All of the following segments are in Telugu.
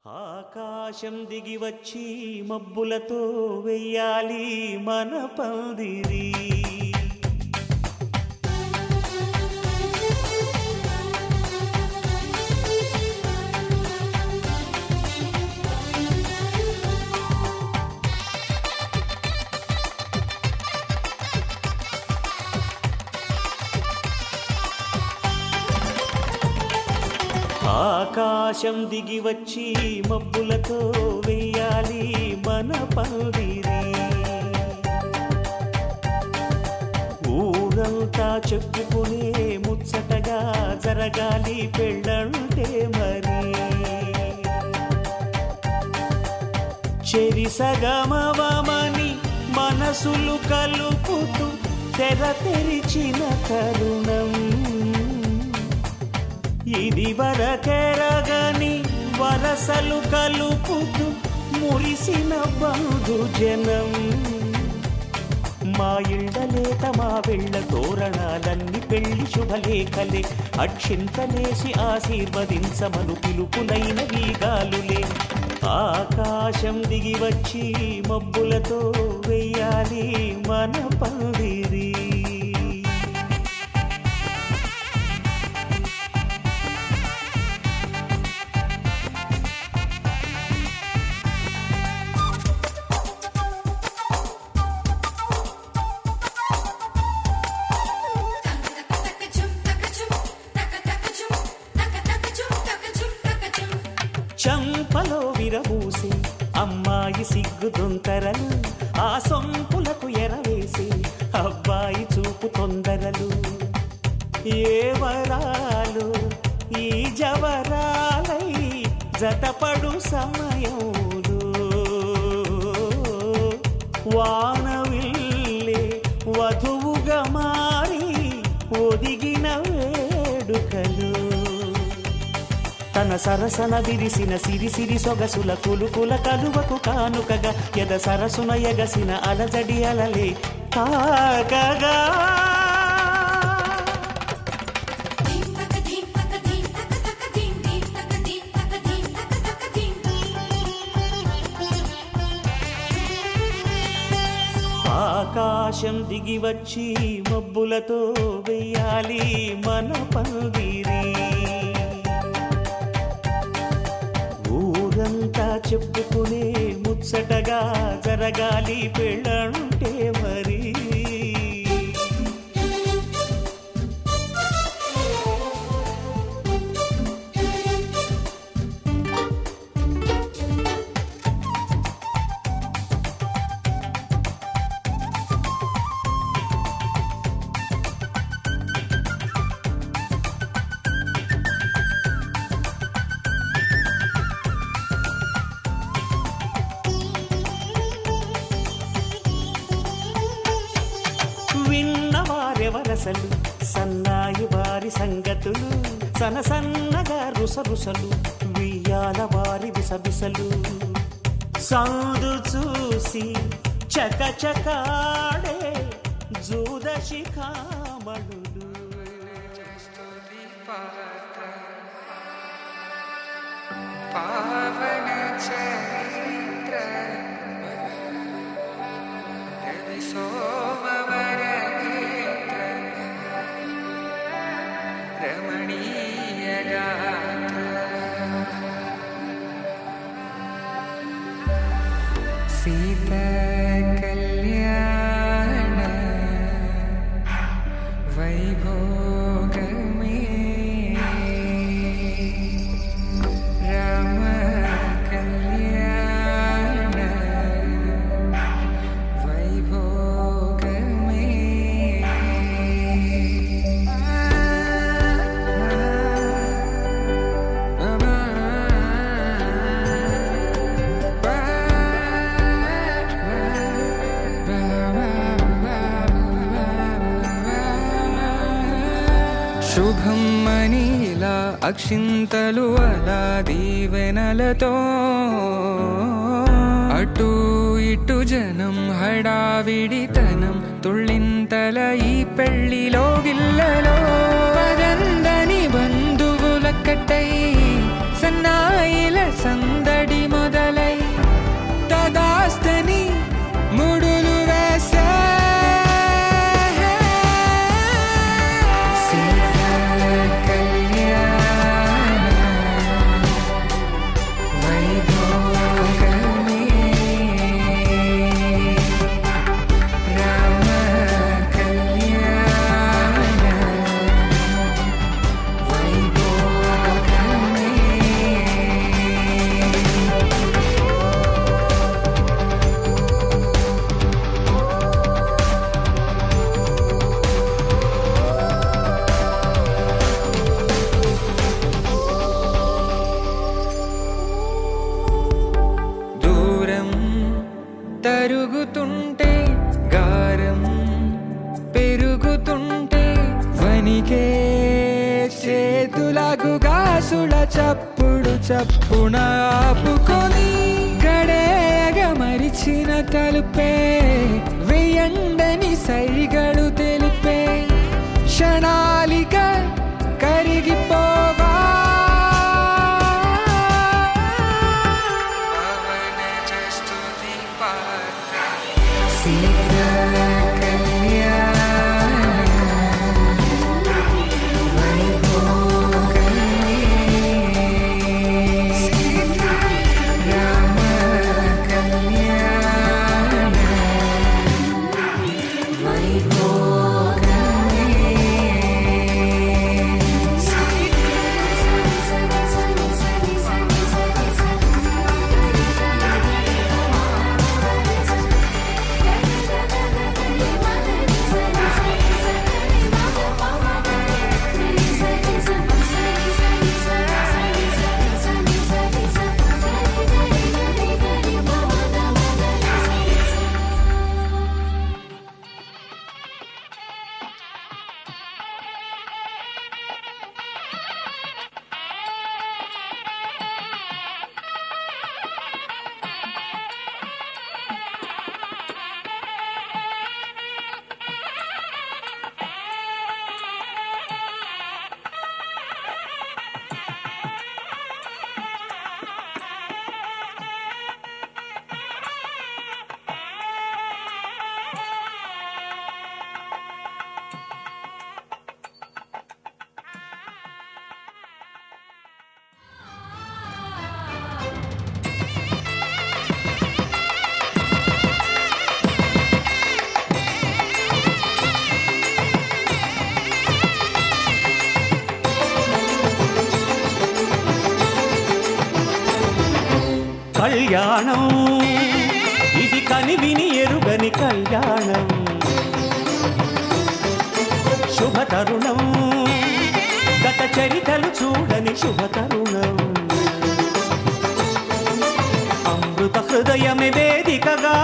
ఆకాశం దిగి వచ్చి మబ్బులతో వెయ్యాలి మన పందిరి. ఆకాశం దిగి వచ్చి మబ్బులతో వెయ్యాలి మన పందిరి. ఊరంతా చెప్పుకునే ముచ్చటగా జరగాలి పెళ్ళంటే మరి. చెరిసగమవమని మనసులు కలుపుతూ తెర తెరిచిన తరుణం ఇది వరకెరగని వరసలు కలుపుతూ మురిసిన బంధుజనం. మా ఇళ్ళలేత మా వెళ్ళ తోరణాలన్నీ పెళ్లి శుభలేఖలే. అక్షింతలేసి ఆశీర్వదించమను పిలుపులైన వీగాలులే. ఆకాశం దిగి వచ్చి మబ్బులతో వెయ్యాలి మన పందిరి. చంపలో విరబూసి అమ్మాయి సిగ్గు దొంతరలు, ఆ సొంపులకు ఎరవేసి అబ్బాయి చూపు తొందరలు. ఏ వరాలు ఈ జవరాలై జతపడు సమయంలో వానవిల్లే వధువుగా మారి ఒదిగిన వేడుకలు. తన సరసన విరిసిన సిరిసిరి సొగసుల కులుకుల కలువకు కానుకగా ఎద సరసున ఎగసిన అలజడి అలలే కాకగా. ఆకాశం దిగి వచ్చి మబ్బులతో వెయ్యాలి మన పందిరి. ఊరంతా చెప్పుకునే ముచ్చటగా జరగాలి పెళ్ళంటే మరి. విన్నవారెవరసలు సన్నాయి వారి సంగతులు, సనసన్నగా రుసరుసలు వియ్యాల వారి విసవిసలు. సందు చూసి చకచకాడే జూద శిఖామణులు. పావన చరిత్ర సోమవర రమణీయ గాత్ర సీత కళ్యాణ వైభోగమే రామ కళ్యాణ వైభోగమే. శుభం మనీలా అక్షింతలు అలా దీవెనలతో అటు ఇటు జనం హడావిడితనం తుళ్ళింతల ఈ పెళ్లిలో గిల్లలో పదందని బంధువుల కట్టై సన్నాయిల సందడి చప్పుడు చప్పున ఆపుకొని గడేగ మరిచిన తలుపే వెయ్యండని సైగడు తెలిపే క్షణాలిక కరిగిపోవా కళ్యాణం ఇది కనివిని ఎరుగని కళ్యాణం శుభతరుణం గత చరితలు చూడని శుభతరుణం అమృత హృదయమే వేదికగా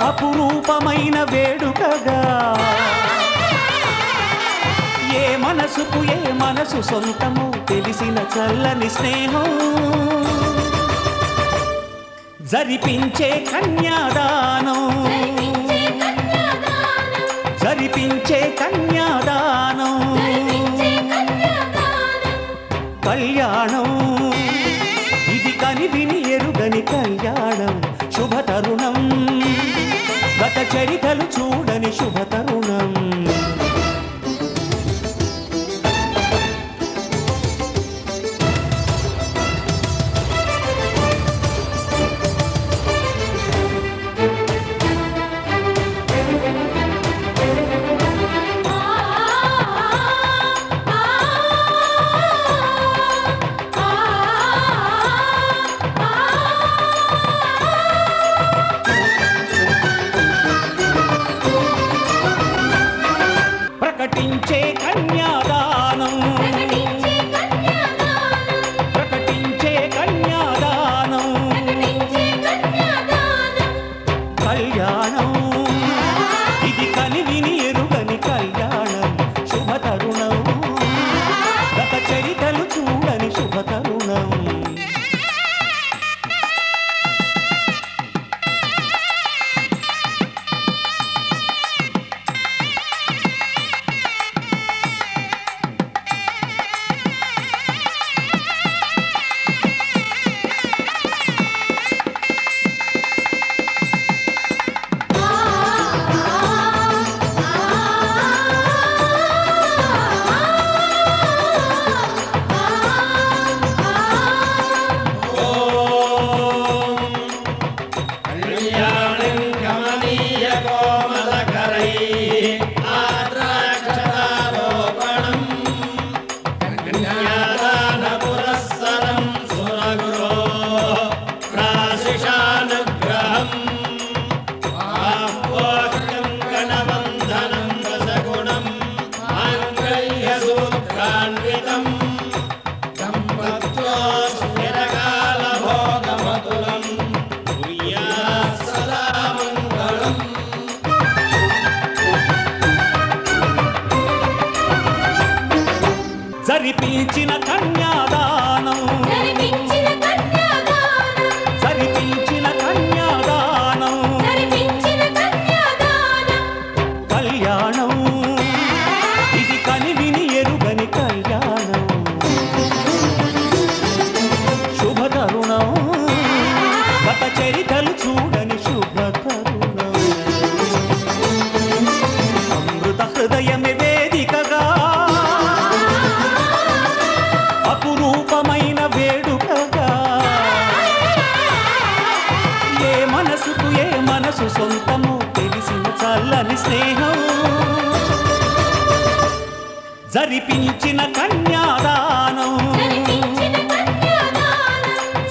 అపురూపమైన వేడుకగా ఏ మనసుకు ఏ మనసు సొంతము తెలిసిన చల్లని స్నేహం జరిపించే కన్యాదానం జరిపించే కన్యాదానం కళ్యాణం ఇది కనివిని ఎరుగని కళ్యాణం శుభతరుణం గత చరితలు చూడని శుభతరుణం జరిపించిన కన్యాదానం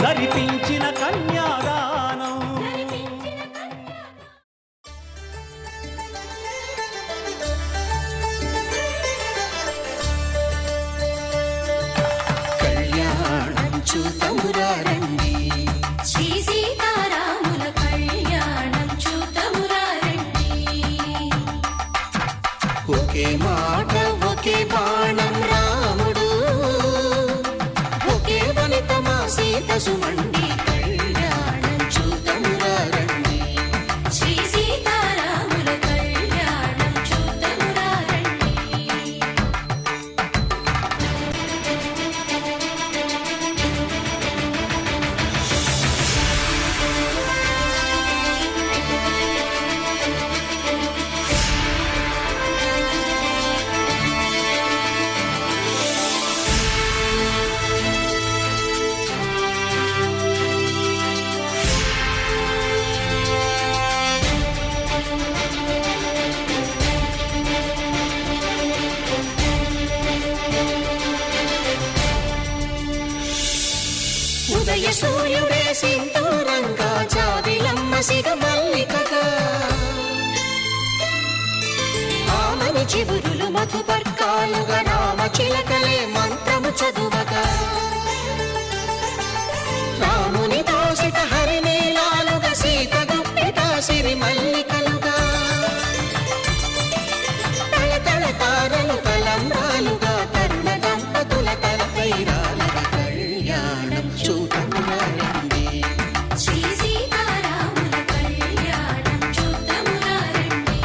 జరిపించిన కన్యాదానం కళ్యాణం చూతమురా రండి శ్రీ సీతారాముల కళ్యాణం చూతమురా రండి ఒకే మాట ఒకే బాణం రాముడు ఒకే వనిత మా సీత సుమండి కళ్యాణం చూతమురా రండి శ్రీ సీతారాముల కళ్యాణం చూతమురా రండి ఉదయ సూర్యుడే సింధూరంగా జాబిలమ్మ సిగ మల్లికగా ఆమని చివురులు మధుపర్కాలుగా రామ చిలకలే మంత్రము చదువగా రాముని దోసిట హరినీలాలుగా సీత గుప్పిట సిరి మల్లికలుగా తళతళ తారలు తలంబ్రాలుగా తరుణ దంపతుల తలపైరాలుగా కళ్యాణం చూతమురా రండి శ్రీ సీతారాముల కళ్యాణం చూతమురా రండి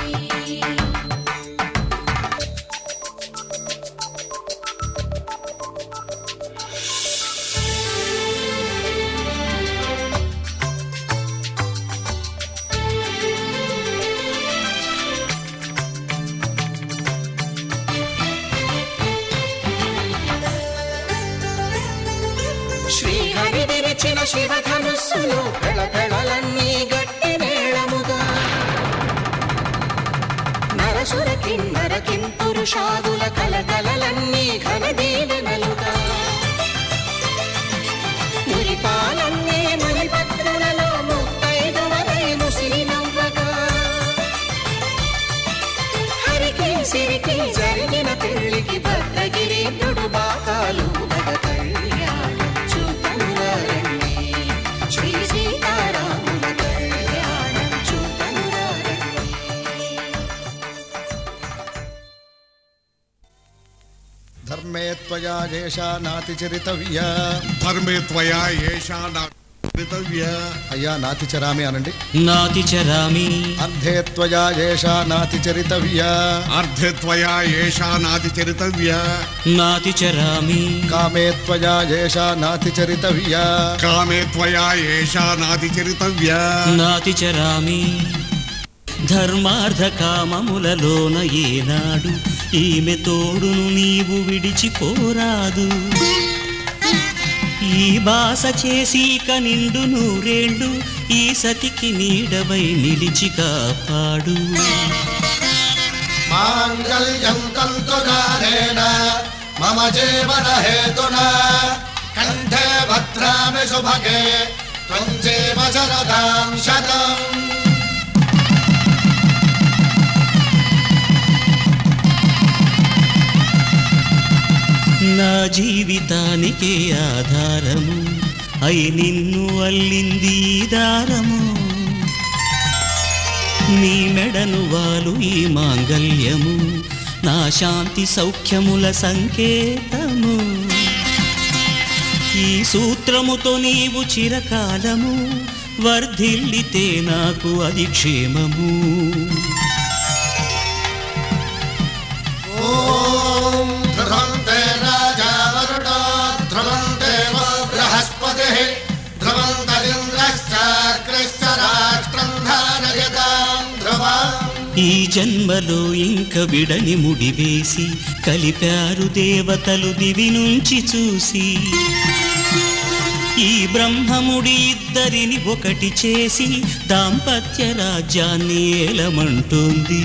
శ్రీహరి విరిచిన శివధనుస్సులు పెళపెళలన్నీ గట్టి మేళముగా నరసుర కిన్నర కింపురుషాదుల కలకలలన్నీ ఘన దీవెనలుగా మురిపాలన్నీ మణిపత్రులలో ముత్తైదువలై ముసిరి నవ్వగా హరికి సిరికి జరిగిన పెళ్లికి భద్రగిరీంద్రుడు బాకాలు కళ్యాణం చూతమురా రండి శ్రీ సీతారాముల కళ్యాణం చూతమురా రండి ధర్మే త్వయా ఏషా నాతిచరితవ్యా ధర్మే త్వయా ఏషా నాతిచరితవ్యా అయ్యా నాతిచరామి అనండి నాతిచరామి అర్ధే త్వయా ఏషా నాతిచరితవ్యా అర్ధే త్వయా ఏషా నాతిచరితవ్యా నాతిచరామి కామే త్వయా ఏషా నాతిచరితవ్యా కామే త్వయా ఏషా నాతిచరితవ్యా నాతిచరామి ధర్మార్థ కామములలోన ఏనాడు ఈమె తోడును నీవు విడిచిపోరాదు ఈ బాస చేసి నిండు నూరేళ్ళు ఈ సతికి నీడవై నిలిచి కాపాడు మాంగళ్యం తంతునానేన మమ జీవన హేతునా కంఠే భద్రామి శుభగే త్వం జీవ శరదాం శతం నా జీవితానికే ఆధారము అయి నిన్ను అల్లింది ఈ దారము నీ మెడను వాలు ఈ మాంగల్యము నా శాంతి సౌఖ్యముల సంకేతము ఈ సూత్రముతో నీవు చిరకాలము వర్ధిల్లితే నాకు అది క్షేమము ఓం ధ్రువంతే రాజా వరుణో ధ్రువం దేవ బృహస్పతిః ధ్రువంతరింద్రశ్చాగ్రశ్చ రాష్ట్రం ధారయతాం ధ్రువం ఈ జన్మలో ఇంక విడని ముడివేసి కలిపారు దేవతలు దివి నుంచి చూసి ఈ బ్రహ్మముడి ఇద్దరిని ఒకటి చేసి దాంపత్య రాజ్యాన్ని ఏలమంటుంది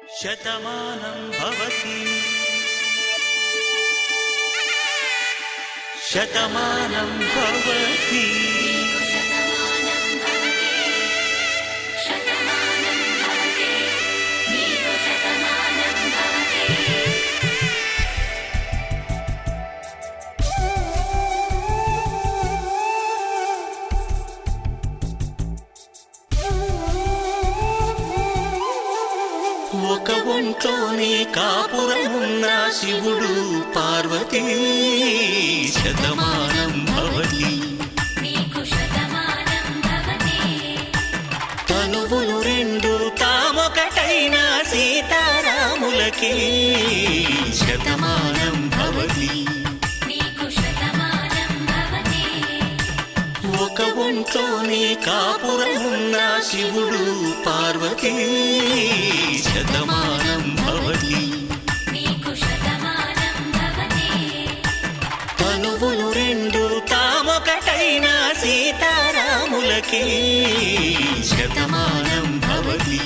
శతమానం భవతి శతమానం భవతి ఒక ఒంట్లోనే కాపురమున్న శివుడు పార్వతీ శతమానం భవతి తనువులు రెండు తామొకటైన సీతారాములకి శతమానం భవతి ఒక ఒంట్లోనే కాపురమున్న శివుడు పార్వతీ శతమానం భవతి తనువులు రెండు తామొకటైన సీతారాములకి శతమానం భవతి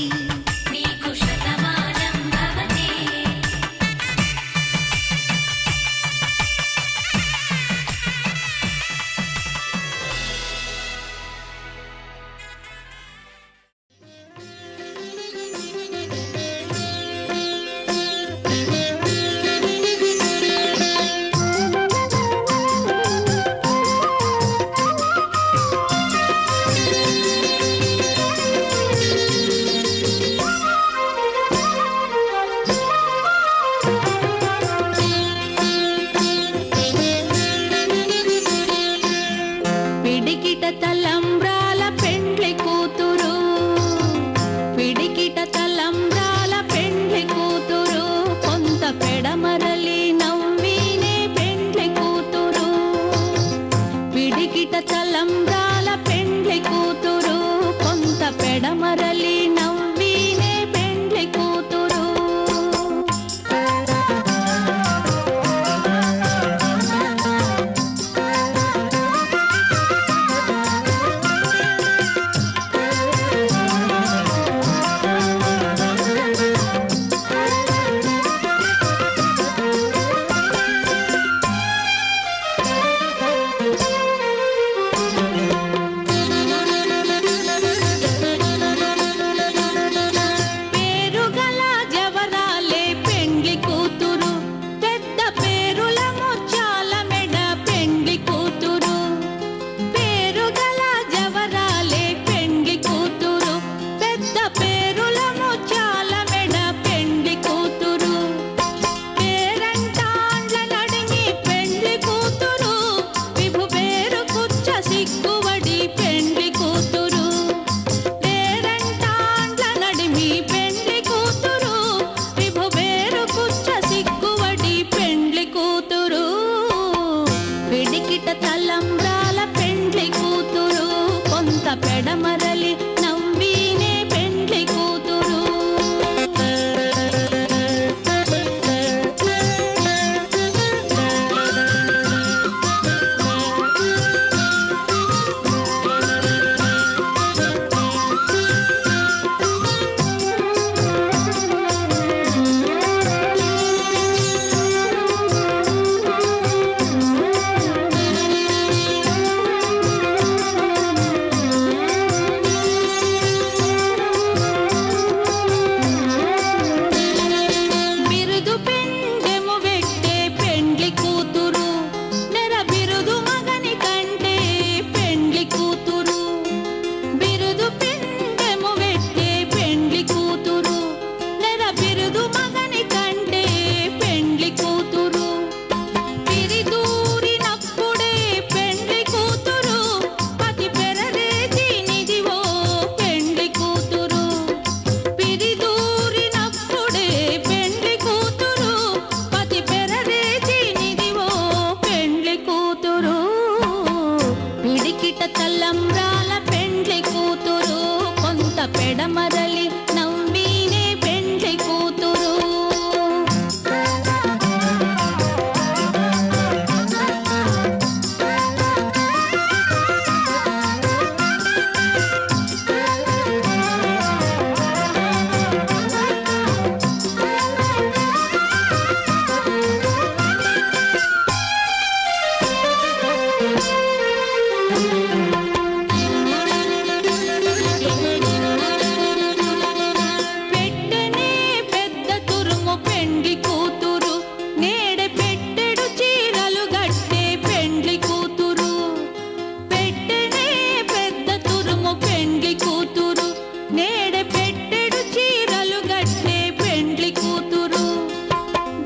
నేడే పెట్టెడు చీరలు గట్టే పెండ్లి కూతురు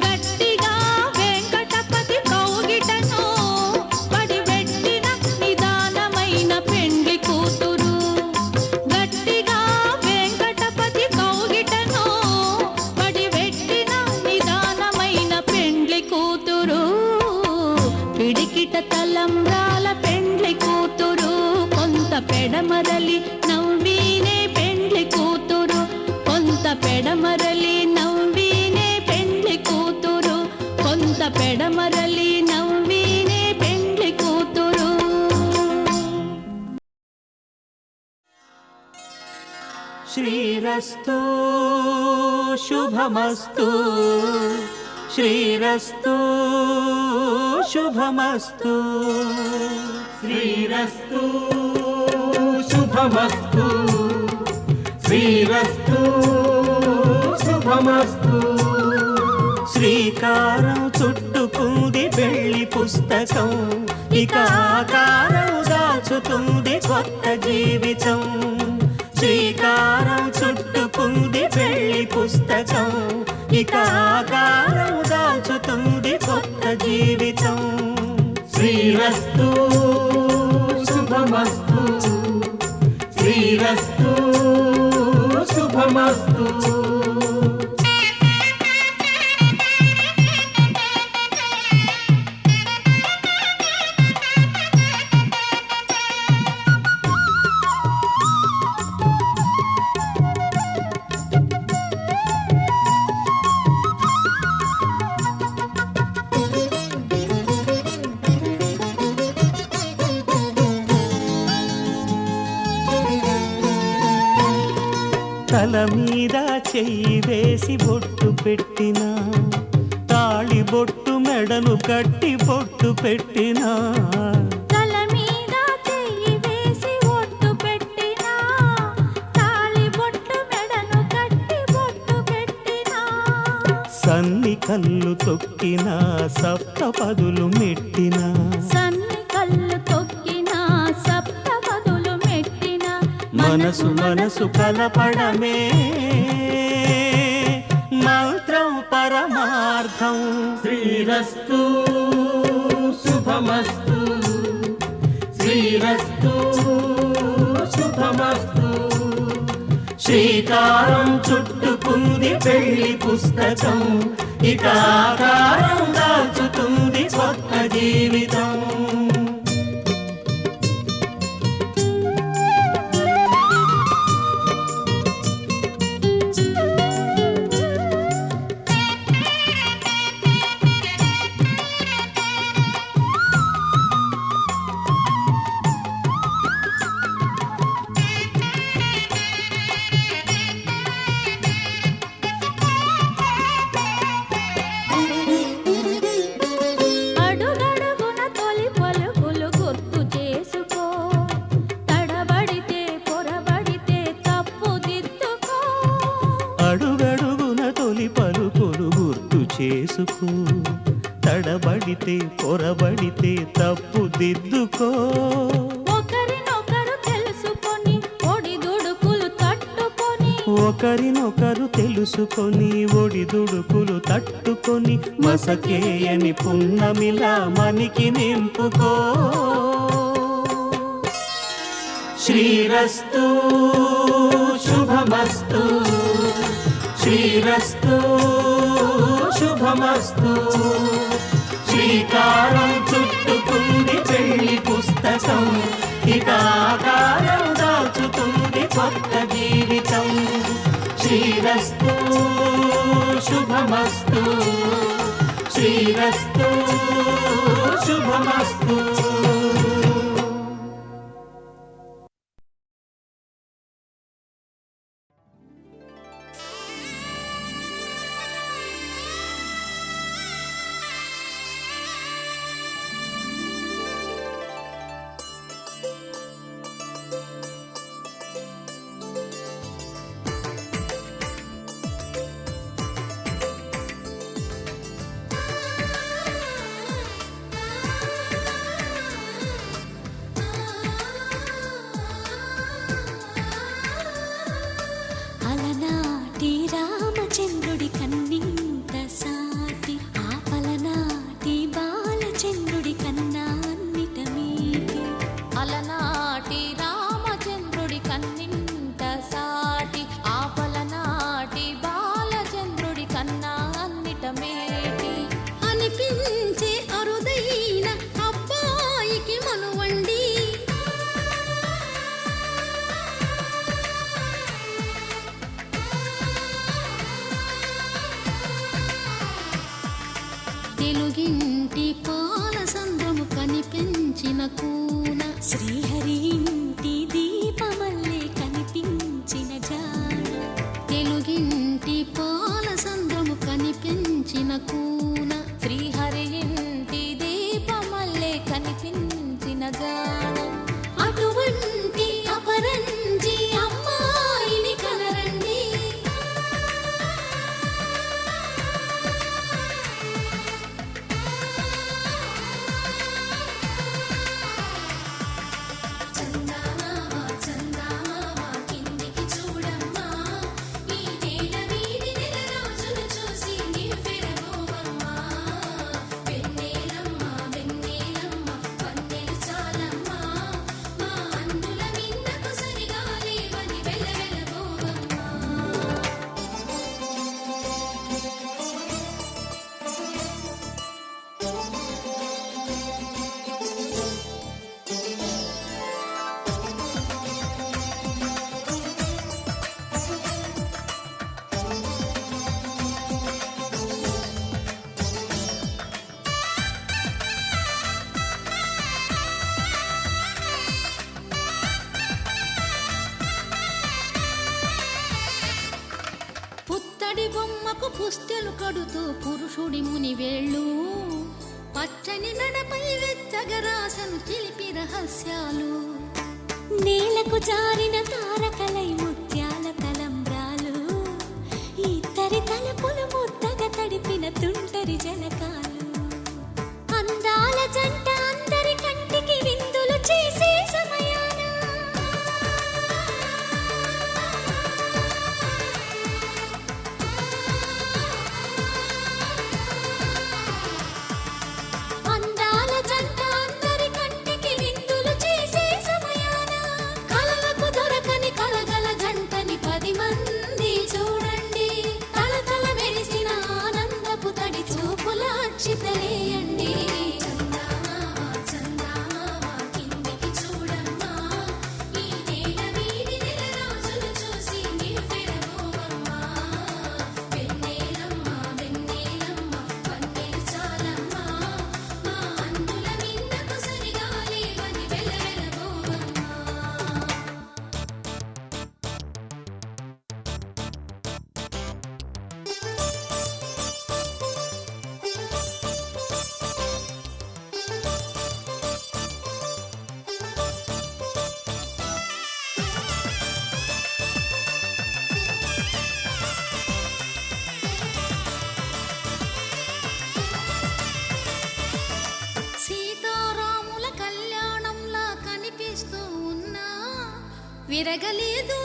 గట్టిగా వెంకటపతి కౌగిటను పడివెట్టిన నిదానమైన పెండ్లి కూతురు గట్టిగా వెంకటపతి కౌగిటను పడివెట్టిన నిదానమైన పెండ్లి కూతురు పిడికిట తలంబ్రాల పెండ్లి కూతురు కొంత పెడమరలి నవ్వీనే పెండ్లి కూతురు కొంత పెడమరలి నవ్వీనే పెండ్లి కూతురు కొంత పెడమరలి నవ్వీనే పెండ్లి కూతురు శ్రీరస్తు శుభమస్తు శ్రీరస్తు శుభమస్తు శ్రీరస్తు శుభమస్తు శ్రీరస్తు శుభమస్తు శ్రీకారం చుట్టుకుంది పెళ్లి పుస్తకం ఇక ఆకారం దాచుతుంది కొత్త జీవితం శ్రీకారం చుట్టుకుంది పెళ్లి పుస్తకం ఇక ఆకారం దాచుతుంది కొత్త జీవితం శ్రీరస్తు శుభమస్తు శ్రీరస్తు శుభమస్తు తల మీద చెయ్యి వేసి బొట్టు పెట్టినా తాళి బొట్టు మెడను కట్టి బొట్టు పెట్టినా తల మీద చెయ్యి వేసి ఒట్టు పెట్టినా తాళి బొట్టు మెడను కట్టి బొట్టు పెట్టినా సన్ని కళ్ళు తొక్కినా సప్త పదులు మెట్టినా సన్ని కళ్ళు తొక్కినా సప్త పదులు మెట్టినా మనసు మనసు కలపడమే మంత్రం పరమార్థం శ్రీరస్తు శుభమస్తు శ్రీరస్తు శుభమస్తు శ్రీకారం చుట్టుకుంది పెళ్లి పుస్తకం ఇక ఆకారం దాచుతుంది కొత్త జీవితం అడుగడుగున తొలి పలుకులు గుర్తు చేసుకో తడబడితే పొరబడితే తప్పు దిద్దుకో అడుగడుగున తొలి పలుకులు గుర్తు చేసుకో తడబడితే పొరబడితే తప్పు దిద్దుకో ఒకరినొకరు తెలుసుకొని ఒడిదుడుకులు తట్టుకొని ఒకరినొకరు తెలుసుకొని ఒడిదుడుకులు తట్టుకొని మసకేయని పున్నమిలా మనికి నింపుకో శ్రీరస్తు శుభమస్తు శ్రీరస్తు శుభమస్తు శ్రీకారం చుట్టుకుంది పెళ్లి పుస్తకం ఇక ఆకారం దాచుతుంది కొత్త జీవితం శ్రీరస్తు శుభమస్తు శ్రీరస్తు శుభమస్తు తెలుగింటి పాల సంద్రము కనిపించిన కూన శ్రీహరి ఇంటి దీపమల్లే కనిపించిన జాడ తెలుగింటి పాల సంద్రము కనిపించిన కూన శ్రీహరి ఇంటి దీపమల్లే కనిపించిన జాడ అటువంటి అపరంజి అమ్మాయిని కనరండి పుత్తడి బొమ్మకు పుస్తెలు కడుతూ పురుషుడి ముని వేళ్ళు పచ్చని మెడపై వెచ్చగరాసను చిలిపి రహస్యాలు నేలకు జారిన తారకలై ముత్యాల తలంబ్రాలు ఇద్దరి తలపులు ముద్దగా తడిపిన తుంటరి జలకాలు అందాల జంట అందరి కంటికి విందులు చేసే సమయాన అందాల జంట అందరి కంటికి విందులు చేసే సమయాన కలలకు దొరకని కలగల జంటని 10 మంది చూడండి తలతల మెరిసిన ఆనందపు తడి చూపుల అక్షితలేయండి కిందికి చూడమ్మా ఈ నేల వీడి నెల రోజులు చూసి నివ్వెరపోవమ్మా వెన్నెలమ్మ వెన్నెలమ్మ వన్నెలు చాలమ్మా మా అందుల మిన్నకు సరిగా లేవని వెలవెలబోవమ్మా సీతారాముల కళ్యాణంలా కనిపిస్తూ ఉన్నా విరగలేదు